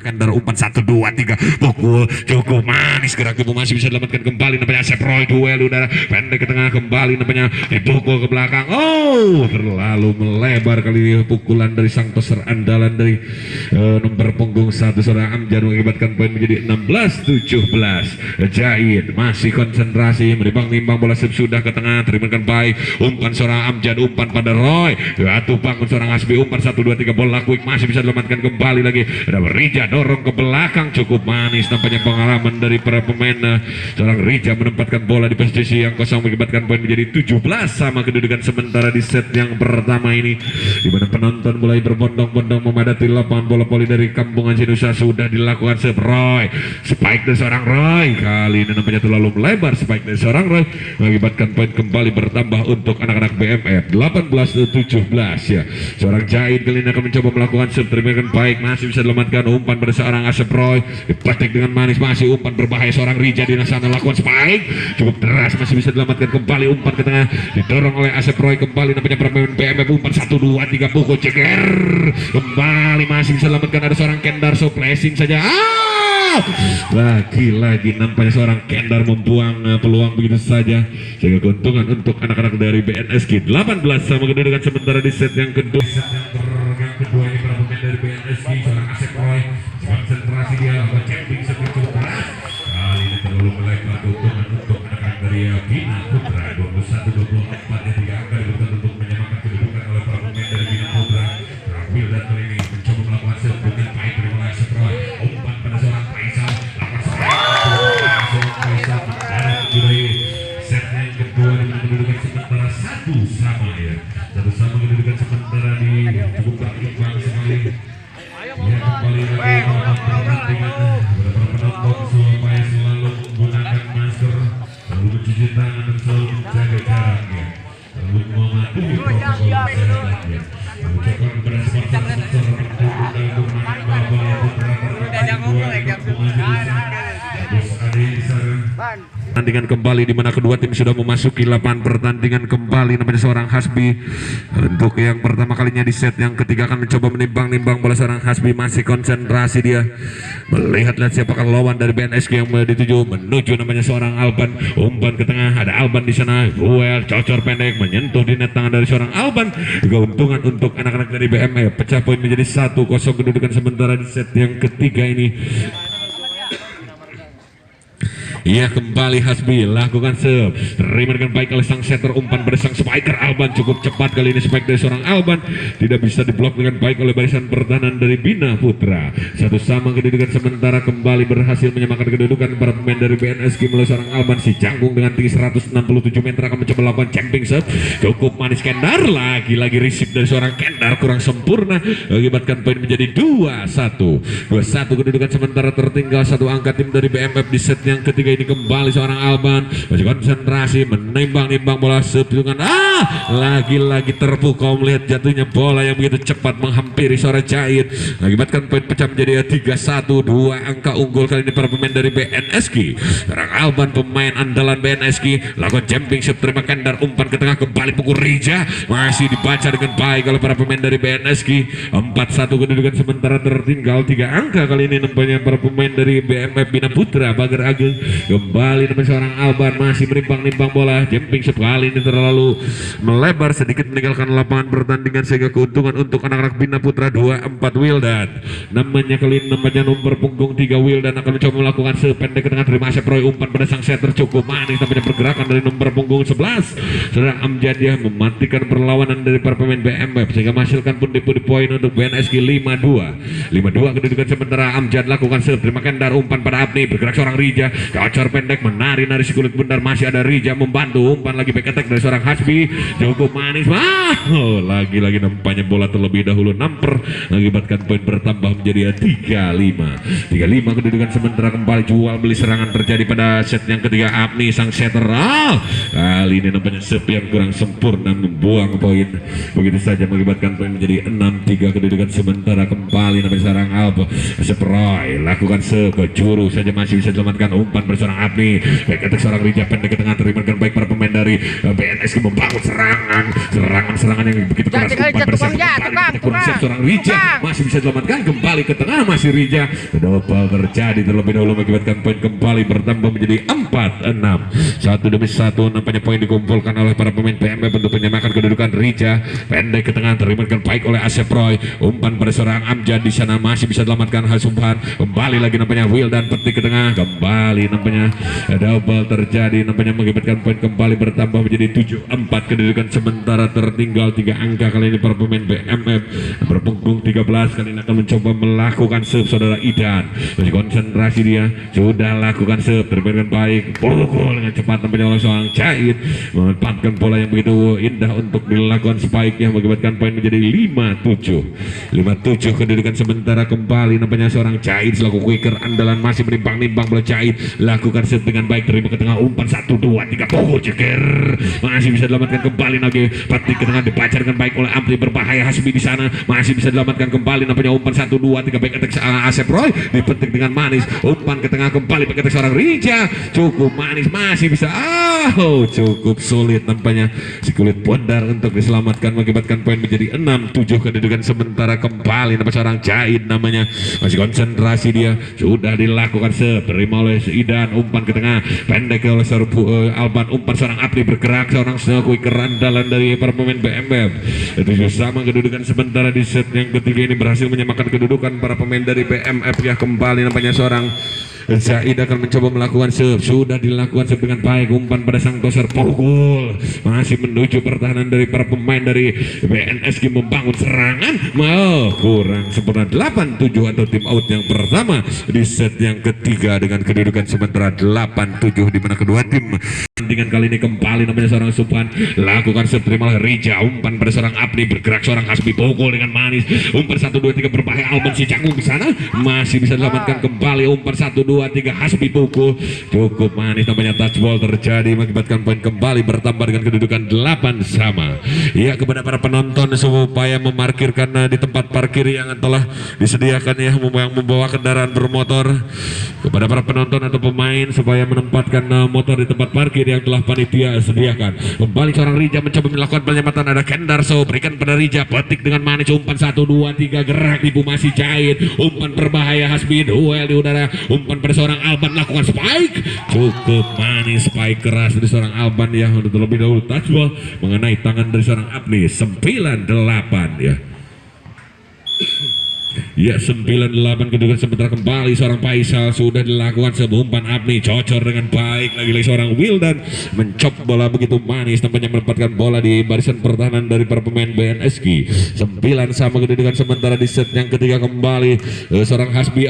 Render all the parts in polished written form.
Kandar umpan 1 2 3 pukul cukup manis, gerak tubuh masih bisa dilamatkan kembali nampaknya Asep Roy, duel udara pendek ke tengah kembali nampaknya dipukul ke belakang. Oh, terlalu melebar kali ini pukulan dari sang peser andalan dari nomor punggung 1 seorang Amjad mengakibatkan poin menjadi 16-17. Jahid masih konsentrasi menimbang-nimbang bola sudah ke tengah, terimakan baik umpan seorang Amjad, umpan pada Roy, jatuh bangun seorang Hasbi, umpan 1 2 3 bola quick masih bisa dilamatkan kembali lagi. Ada Rija dorong ke belakang, cukup manis nampaknya pengalaman dari para pemain. Seorang Rija menempatkan bola di posisi yang kosong mengakibatkan poin menjadi 17 sama kedudukan sementara di set yang pertama ini, di mana penonton mulai berbondong-bondong memadati lapangan bola voli dari Kampung Haji Nusa. Sudah dilakukan Roy, spike dari seorang Roy, kali ini nampaknya terlalu melebar, spike dari seorang Roy mengakibatkan poin kembali bertambah untuk anak-anak BMF 18-17 ya. Seorang Jahid kali ini akan mencoba melakukan serve, terimakan baik masih bisa dilamatkan umpan pada seorang Asep Roy, dipetik dengan manis, masih umpan berbahaya seorang Rija di sana lakukan spike cukup deras masih bisa dilamatkan kembali, umpan ke tengah didorong oleh Asep Roy, kembali nampaknya pemain BMF umpan 1 2 3 pukul ceker kembali masih bisa dilamatkan, ada seorang Kendar so flashing saja. Lagi-lagi nampaknya seorang Kendar membuang peluang begitu saja sehingga keuntungan untuk anak-anak dari BNSG 18 sama kedudukan sementara di set yang kedua. Yang kedua ini para pemain dari BNSG, seorang Asep Roy konsentrasi dia lakukan camping cukup keras, kali ini terlalu melebar keuntungan untuk anak-anak dari Bina Putra 21-24 yang 3 angka diberikan untuk menyamakan kedudukan oleh para pemain dari Bina Putra. Terampil dan kali ini mencoba melakukan serve dengan baik dari Asep Roy, umpan pada seorang Faisal, lakukan seorang Faisal mendarat di set yang kedua dengan kedudukan sementara 1 sama ya, 1 sama kedudukan sementara di cukup berimbang sekali. Ya, kembali lagi dalam pertandingan beberapa penonton supaya selalu menggunakan masker, selalu mencuci tangan dan selalu menjaga jaraknya, selalu mematuhi protokol kesehatannya. Mengucapkan kepada sponsor-sponsor untuk bermain bola yang pertandingan kembali di mana kedua tim sudah memasuki lapangan pertandingan kembali namanya seorang Hasbi. Untuk yang pertama kalinya di set yang ketiga akan mencoba menimbang-nimbang bola seorang Hasbi, masih konsentrasi dia melihat-lihat siapakah lawan dari BNSG yang dituju, menuju namanya seorang Alban, umpan ke tengah ada Alban di sana, duel cocor pendek menyentuh di net tangan dari seorang Alban, keuntungan untuk anak-anak dari BMF, pecah poin menjadi 1-0 kedudukan sementara di set yang ketiga ini. Ia kembali Hasbi lakukan serve, terima dengan baik oleh sang setter, umpan pada sang spiker Alban, cukup cepat kali ini spike dari seorang Alban, tidak bisa diblok dengan baik oleh barisan pertahanan dari Bina Putra. 1 sama kedudukan sementara, kembali berhasil menyamakan kedudukan para pemain dari BNSG melalui seorang Alban, si jangkung dengan tinggi 167 meter akan mencoba melakukan camping serve, cukup manis Kendar, lagi-lagi receive dari seorang Kendar kurang sempurna mengakibatkan poin menjadi 2-1 kedudukan sementara, tertinggal 1 angka tim dari BMF di set yang ketiga ini. Kembali seorang Alban masih konsentrasi menimbang-nimbang bola sepitungan, lagi-lagi terpukau melihat jatuhnya bola yang begitu cepat menghampiri seorang Jahid mengakibatkan poin pecah menjadi 3-1, 2 angka unggul kali ini para pemain dari BNSG. Seorang Alban pemain andalan BNSG lakukan jumping shot, terima Kendar, umpan ke tengah kembali pukul Rija masih dibaca dengan baik oleh para pemain dari BNSG. 4-1 kedudukan sementara, tertinggal 3 angka kali ini nampaknya para pemain dari BMF Bina Putra Bager Ageng. Kembali dengan seorang Alban masih menimbang-nimbang bola, jumping shot kali ini terlalu melebar, sedikit meninggalkan lapangan pertandingan sehingga keuntungan untuk anak-anak Bina Putra 2-4 Wildan. Namanya kali ini namanya nomor punggung 3 Wildan akan mencoba melakukan sependek ke tengah, terima Asep Roy, umpan pada sang setter cukup manis namanya pergerakan dari nomor punggung 11 seorang Amjadiah mematikan perlawanan dari para pemain BMF sehingga menghasilkan pundi-pundi poin untuk BNSG 5-2 kedudukan sementara. Amjad lakukan serve, terima Kendar, umpan pada Abni, bergerak seorang Rija, cocor pendek menari-nari si kulit bundar, masih ada Rija membantu, umpan lagi back attack dari seorang Hasbi cukup manis, lagi-lagi nampaknya bola terlebih dahulu namper mengakibatkan poin bertambah menjadi 3-5 kedudukan sementara. Kembali jual beli serangan terjadi pada set yang ketiga. Abni sang setter, kali ini nampaknya serve yang kurang sempurna membuang poin begitu saja mengakibatkan poin menjadi 6-3 kedudukan sementara. Kembali nampaknya seorang Alba Seproy lakukan serve juru saja masih bisa diselamatkan, umpan bersama Abni, baik attack seorang Rija pendek ke tengah, terima dengan baik para pemain dari BNSG membangun serangan yang begitu keras. Kurang siap seorang Rija, masih bisa diselamatkan, kembali ke tengah, masih Rija. Double terjadi terlebih dahulu mengakibatkan poin kembali bertambah menjadi 4-6. Satu demi satu nampaknya poin dikumpulkan oleh para pemain PMB untuk menyamakan kedudukan. Rija pendek ke tengah, terimakan baik oleh Asep Roy. Umpan pada seorang Amjad di sana masih bisa diselamatkan Hasumpan. Kembali lagi nampaknya Will dan petik ke tengah, kembali nampaknya double terjadi, nampaknya mengakibatkan poin kembali bertambah menjadi 7-4. Kedudukan sementara tertinggal 3 angka kali ini para pemain BMF berpunggung 13. Kali ini akan mencoba melakukan serve saudara Idan, masih konsentrasi dia, sudah lakukan serve terbiarkan baik, pukul dengan cepat nampaknya oleh seorang Caid, menempatkan bola yang begitu indah untuk dilakukan spike yang mengakibatkan poin menjadi 5-7. Kedudukan sementara kembali nampaknya seorang Caid selaku quicker andalan masih menimbang-nimbang bola. Caid lakukan serve dengan baik, terima ke tengah, umpan 1, 2, 3, pukul ceker, masih bisa diselamatkan kembali lagi, petik ke tengah dipacarkan baik oleh Ampli, berbahaya Hasbi di sana, masih bisa diselamatkan kembali nampaknya umpan 1, 2, 3 baik attack Asep Roy, dipetik dengan manis, umpan ke tengah kembali baik attack seorang Rija, cukup manis, masih bisa, cukup sulit nampaknya si kulit bondar untuk diselamatkan, mengakibatkan poin menjadi 6-7. Kedudukan sementara kembali nampak seorang Caid namanya masih konsentrasi dia, sudah dilakukan terima oleh Idan, umpan ke tengah pendek oleh Alban, umpan seorang Apri bergerak, seorang quicker andalan dari para pemain BMF. Itu sama kedudukan sementara di set yang ketiga ini berhasil menyamakan kedudukan para pemain dari BMF ya. Kembali nampaknya seorang Zaid akan mencoba melakukan serve, sudah dilakukan serve dengan baik, umpan pada sang toser, pukul, masih menuju pertahanan dari para pemain dari BNSG membangun serangan, kurang sempurna 8-7 atau tim out yang pertama di set yang ketiga dengan kedudukan sementara 8-7, di mana kedua tim pertandingan kali ini kembali namanya seorang Subhan lakukan serve, terima oleh Rija, umpan pada seorang Abdi, bergerak seorang Hasbi, pukul dengan manis, umpan 1, 2, 3 berbahaya, Alban si canggung di sana masih bisa diselamatkan kembali, umpan 1, 2, 3 Hasbi pukul, cukup manis namanya touchball terjadi mengakibatkan poin kembali bertambah dengan kedudukan 8 sama. Ya, kepada para penonton supaya memarkirkan di tempat parkir yang telah disediakan ya, yang membawa kendaraan bermotor, kepada para penonton atau pemain supaya menempatkan motor di tempat parkir yang telah panitia sediakan. Kembali seorang Rija mencoba melakukan penyelamatan, ada Kendarso, berikan pada Rija, petik dengan manis, umpan 1, 2, 3 gerak ibu masih Cair, umpan berbahaya Hasbi, duel di udara, umpan pada seorang Alban lakukan spike, cukup manis, spike keras dari seorang Alban ya, untuk terlebih dahulu touchball mengenai tangan dari seorang Abni. 9-8 ya. Ya, 9-8 kedudukan sementara kembali seorang Faisal, sudah dilakukan sebuah umpan Abni, cocor dengan baik, lagi-lagi seorang Wildan mencop bola begitu manis, tampaknya menempatkan bola di barisan pertahanan dari para pemain BNSG. 9 sama kedudukan sementara di set yang ketiga. Kembali seorang Hasbi,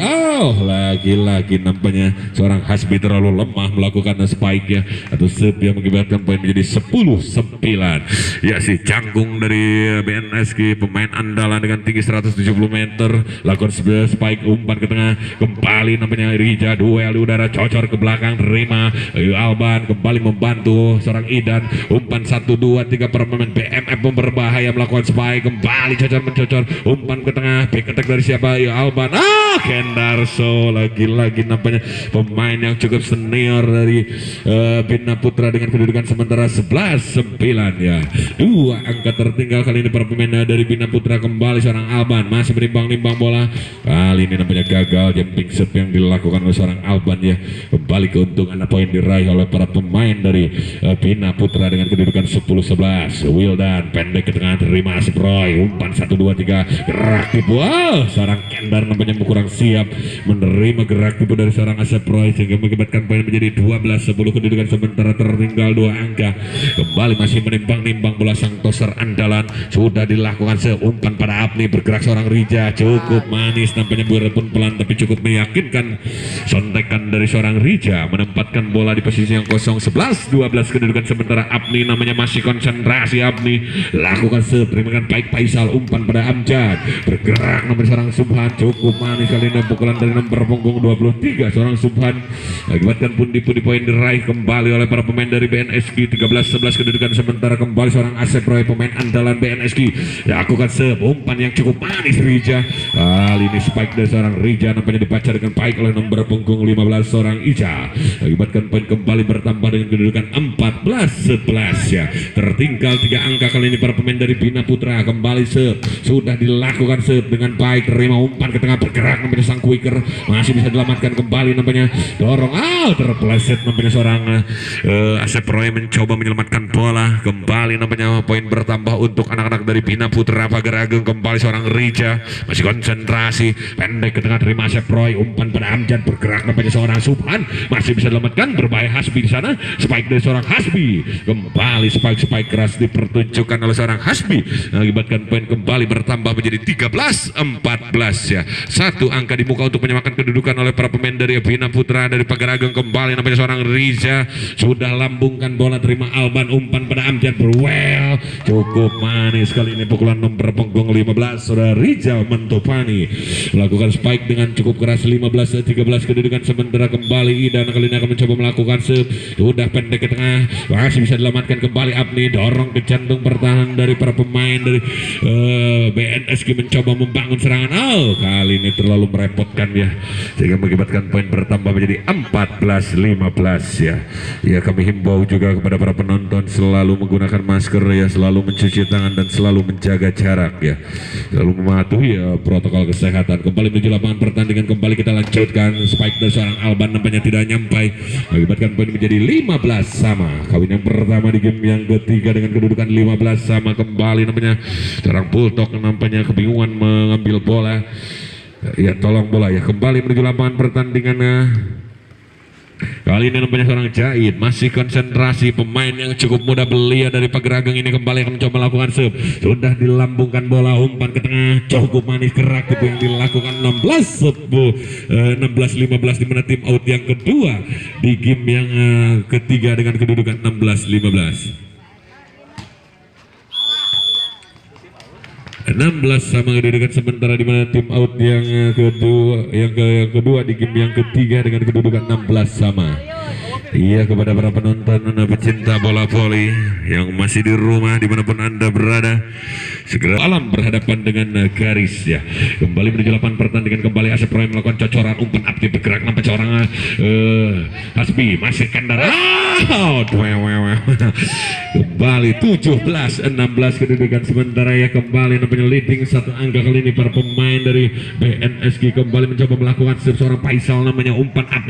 lagi-lagi nampaknya seorang Hasbi terlalu lemah melakukan spike ya, atau serve yang mengakibatkan poin menjadi 10-9. Ya, si canggung dari BNSG, pemain andalan dengan tinggi 170 meter, lakukan spike, umpan ke tengah, kembali nampaknya Rija, duel di udara, cocor ke belakang, terima Alban, kembali membantu seorang Idan, umpan 1, 2, 3 para pemain BMF berbahaya melakukan spike, kembali cocor-mencocor, umpan ke tengah, back attack dari siapa? Alban, Kendarso, lagi-lagi nampaknya pemain yang cukup senior dari Bina Putra dengan kedudukan sementara 11-9 ya. 2 angka tertinggal kali ini para pemain dari Bina Putra. Kembali seorang Alban masih menimbang-nimbang bola, kali ini nampaknya gagal jumping shot yang dilakukan oleh seorang Alban ya. Kembali keuntungan poin diraih oleh para pemain dari Bina Putra dengan kedudukan 10-11. Wildan pendek ke tengah, terima Asep Roy, umpan 1, 2, 3 gerak tipu, seorang Kendar nampaknya kurang siap menerima gerak tipu dari seorang Asep Roy sehingga mengakibatkan poin menjadi 12-10. Kedudukan sementara tertinggal 2 angka. Kembali masih menimbang-nimbang bola sang toser andalan, sudah dilakukan seumpan pada Abni, bergerak seorang Rija, cukup manis nampaknya walaupun pelan tapi cukup meyakinkan, sontekan dari seorang Rija menempatkan bola di posisi yang kosong. 11-12 kedudukan sementara. Abni namanya masih konsentrasi, Abni lakukan terima baik Faisal, umpan pada Amjad, bergerak nomor seorang Subhan, cukup manis kali ini pukulan dari nomor punggung 23 seorang Subhan, akibatkan pundi-pundi poin diraih kembali oleh para pemain dari BNSG. 13-11 kedudukan sementara. Kembali seorang Asep Roy, pemain andalan BNSG, lakukan umpan yang cukup manis Rija, Kali ini spike dari seorang Rija nampaknya dibaca dengan baik oleh nomor punggung 15 seorang Ica. Akibatkan poin kembali bertambah dengan kedudukan 14-11 ya. Tertinggal 3 angka kali ini para pemain dari Bina Putra. Kembali serve, sudah dilakukan serve dengan baik, terima umpan ke tengah, bergerak nampaknya sang quicker masih bisa diselamatkan kembali nampaknya, dorong terpeleset nampaknya seorang Asep Roy mencoba menyelamatkan bola. Kembali nampaknya poin bertambah untuk anak-anak dari Bina Putra. Pagar Agung kembali seorang Rija masih konsentrasi, pendek ke tengah, terima Asep Roy, umpan pada Amjad, bergerak nampaknya seorang Subhan masih bisa diselamatkan, berbahaya Hasbi di sana, spike dari seorang Hasbi, kembali spike keras dipertunjukkan oleh seorang Hasbi, mengakibatkan poin kembali bertambah menjadi 13-14 ya. Satu angka di muka untuk menyamakan kedudukan oleh para pemain dari Bina Putra. Dari Pagar Agung kembali nampaknya seorang Riza sudah lambungkan bola, terima Alban, umpan pada Amjad, berwel cukup manis kali ini, pukulan nomor punggung 15 saudara Riza Mentopani melakukan spike dengan cukup keras. 15-13 kedudukan sementara. Kembali Idan kali ini akan mencoba melakukan serve, sudah pendek ke tengah, masih bisa diselamatkan kembali. Abni dorong ke jantung pertahanan dari para pemain dari BNSG mencoba membangun serangan. Kali ini terlalu merepotkan ya, sehingga mengakibatkan poin bertambah menjadi 14-15 ya. Ya, kami himbau juga kepada para penonton selalu menggunakan masker ya, selalu mencuci tangan dan selalu menjaga jarak ya, selalu mematuhi ya protokol kesehatan. Kembali menuju lapangan pertandingan, kembali kita lanjutkan. Spike dari seorang Alban nampaknya tidak nyampai, mengakibatkan poin menjadi 15 sama. Kawin yang pertama di game yang ketiga dengan kedudukan 15 sama. Kembali nampaknya seorang Bulldog nampaknya kebingungan mengambil bola ya, tolong bola ya. Kembali menuju lapangan pertandingan. Kali ini nampaknya seorang Jahit masih konsentrasi, pemain yang cukup muda belia dari Pagar Agung ini kembali akan mencoba melakukan serve, sudah dilambungkan bola, umpan ke tengah cukup manis, gerak itu yang dilakukan. 16-15 di mana tim out yang kedua di game yang ketiga dengan kedudukan 16-15. 16 sama kedudukan sementara, di mana tim out yang kedua di game yang ketiga dengan kedudukan 16 sama. Iya, kepada para penonton pecinta bola voli yang masih di rumah dimanapun anda berada, segera alam berhadapan dengan garis ya. Kembali menuju lapangan pertandingan, kembali Asep Roy melakukan cocoran, umpan Abdi bergerak nampak seorang Hasbi masih kandar, kembali 17-16 kedudukan sementara ya. Kembali nampaknya leading satu angka kali ini para pemain dari BNSG kembali mencoba melakukan serve, seorang Faisal namanya, umpan Abdi